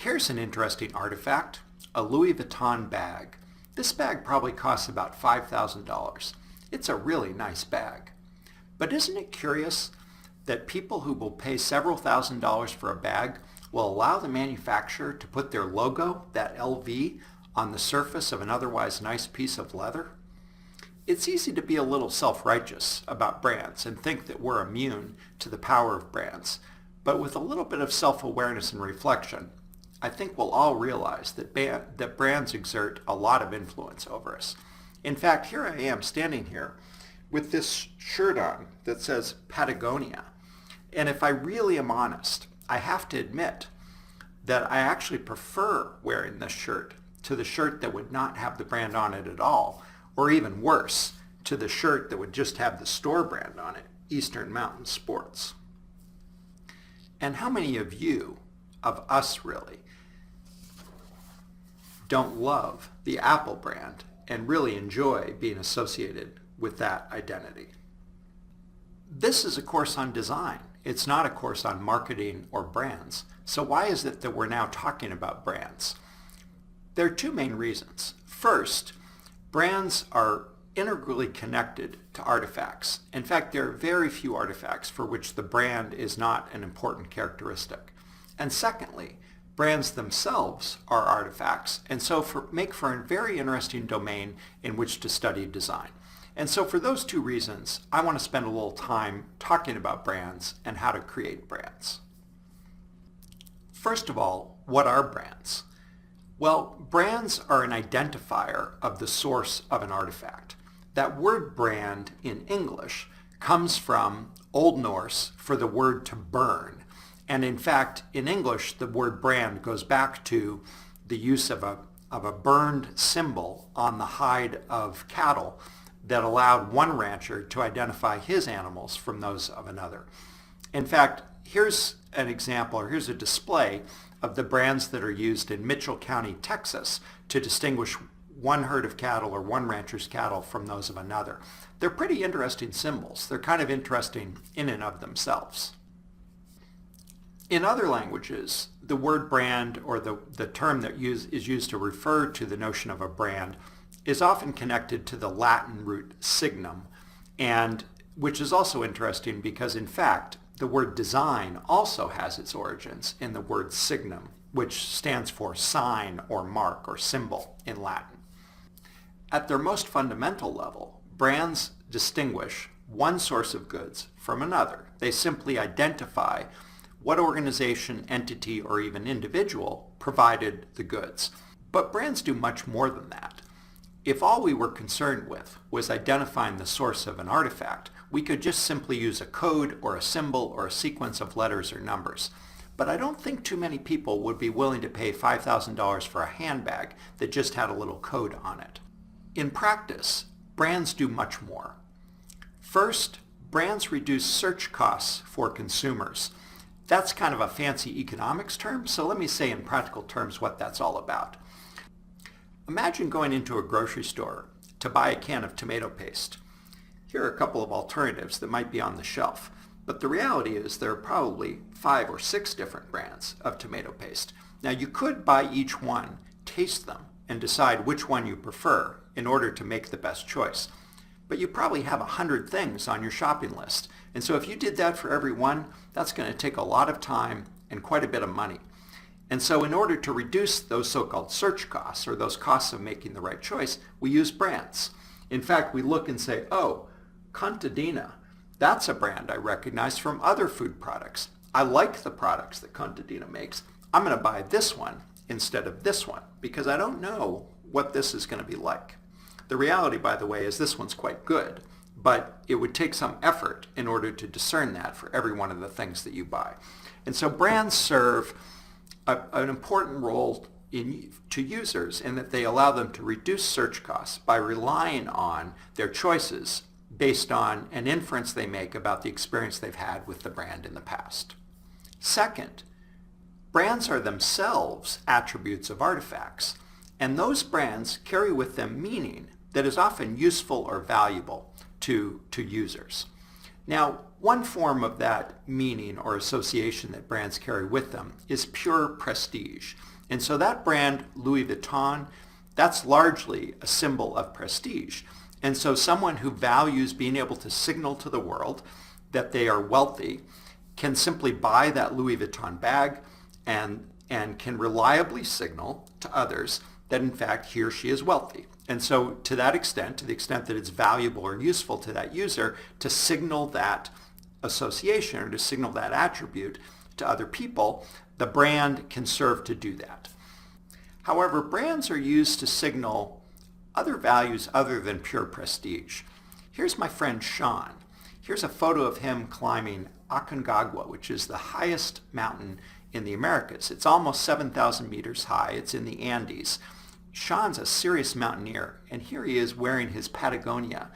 Here's an interesting artifact, a Louis Vuitton bag. This bag probably costs about $5,000. It's a really nice bag. But isn't it curious that people who will pay several $1,000s for a bag will allow the manufacturer to put their logo, that LV, on the surface of an otherwise nice piece of leather? It's easy to be a little self-righteous about brands and think that we're immune to the power of brands. But with a little bit of self-awareness and reflection, I think we'll all realize that brands exert a lot of influence over us. In fact, here I am standing here with this shirt on that says Patagonia. And if I really am honest, I have to admit that I actually prefer wearing this shirt to the shirt that would not have the brand on it at all, or even worse, to the shirt that would just have the store brand on it, Eastern Mountain Sports. And how many of you, of us really, don't love the Apple brand and really enjoy being associated with that identity? This is a course on design. It's not a course on marketing or brands. So why is it that we're now talking about brands? There are two main reasons. First, brands are integrally connected to artifacts. In fact, there are very few artifacts for which the brand is not an important characteristic. And secondly, brands themselves are artifacts, and so make for a very interesting domain in which to study design. And so for those two reasons, I want to spend a little time talking about brands and how to create brands. First of all, what are brands? Well, brands are an identifier of the source of an artifact. That word brand in English comes from Old Norse for the word to burn. And in fact, in English, the word brand goes back to the use of a burned symbol on the hide of cattle that allowed one rancher to identify his animals from those of another. In fact, here's an example, or here's a display of the brands that are used in Mitchell County, Texas, to distinguish one herd of cattle or one rancher's cattle from those of another. They're pretty interesting symbols. They're kind of interesting in and of themselves. In other languages, the word brand, or the term that is used to refer to the notion of a brand, is often connected to the Latin root signum, and which is also interesting because, in fact, the word design also has its origins in the word signum, which stands for sign or mark or symbol in Latin. At their most fundamental level, brands distinguish one source of goods from another. They simply identify what organization, entity, or even individual provided the goods. But brands do much more than that. If all we were concerned with was identifying the source of an artifact, we could just simply use a code or a symbol or a sequence of letters or numbers. But I don't think too many people would be willing to pay $5,000 for a handbag that just had a little code on it. In practice, brands do much more. First, brands reduce search costs for consumers. That's kind of a fancy economics term, so let me say in practical terms what that's all about. Imagine going into a grocery store to buy a can of tomato paste. Here are a couple of alternatives that might be on the shelf, but the reality is there are probably 5 or 6 different brands of tomato paste. Now you could buy each one, taste them, and decide which one you prefer in order to make the best choice. But you probably have 100 things on your shopping list, and so if you did that for every one, that's going to take a lot of time and quite a bit of money. And so in order to reduce those so-called search costs, or those costs of making the right choice, we use brands. In fact, we look and say, oh, Contadina, that's a brand I recognize from other food products. I like the products that Contadina makes. I'm going to buy this one instead of this one because I don't know what this is going to be like. The reality, by the way, is this one's quite good, but it would take some effort in order to discern that for every one of the things that you buy. And so brands serve an important role to users in that they allow them to reduce search costs by relying on their choices based on an inference they make about the experience they've had with the brand in the past. Second, brands are themselves attributes of artifacts, and those brands carry with them meaning that is often useful or valuable to users. Now, one form of that meaning or association that brands carry with them is pure prestige. And so that brand, Louis Vuitton, that's largely a symbol of prestige. And so someone who values being able to signal to the world that they are wealthy can simply buy that Louis Vuitton bag and can reliably signal to others that in fact he or she is wealthy. And so to that extent, to the extent that it's valuable or useful to that user to signal that association or to signal that attribute to other people, the brand can serve to do that. However, brands are used to signal other values other than pure prestige. Here's my friend Sean. Here's a photo of him climbing Aconcagua, which is the highest mountain in the Americas. It's almost 7,000 meters high. It's in the Andes. Sean's a serious mountaineer, and here he is wearing his Patagonia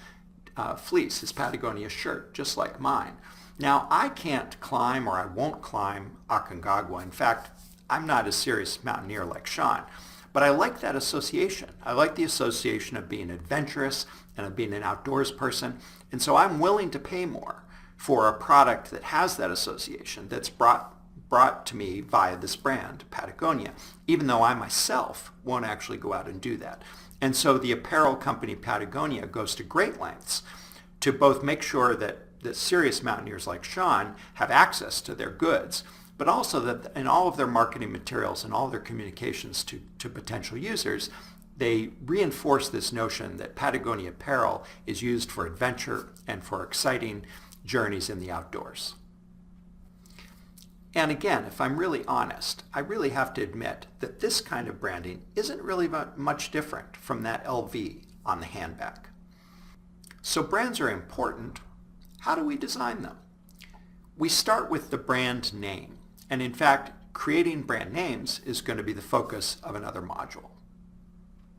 fleece, his Patagonia shirt, just like mine. Now, I can't climb, or I won't climb, Aconcagua. In fact, I'm not a serious mountaineer like Sean, but I like that association. I like the association of being adventurous and of being an outdoors person, and so I'm willing to pay more for a product that has that association, that's brought to me via this brand, Patagonia, even though I myself won't actually go out and do that. And so the apparel company Patagonia goes to great lengths to both make sure that serious mountaineers like Sean have access to their goods, but also that in all of their marketing materials and all their communications to potential users, they reinforce this notion that Patagonia apparel is used for adventure and for exciting journeys in the outdoors. And again, if I'm really honest, I really have to admit that this kind of branding isn't really much different from that LV on the handbag. So brands are important. How do we design them? We start with the brand name. And in fact, creating brand names is going to be the focus of another module.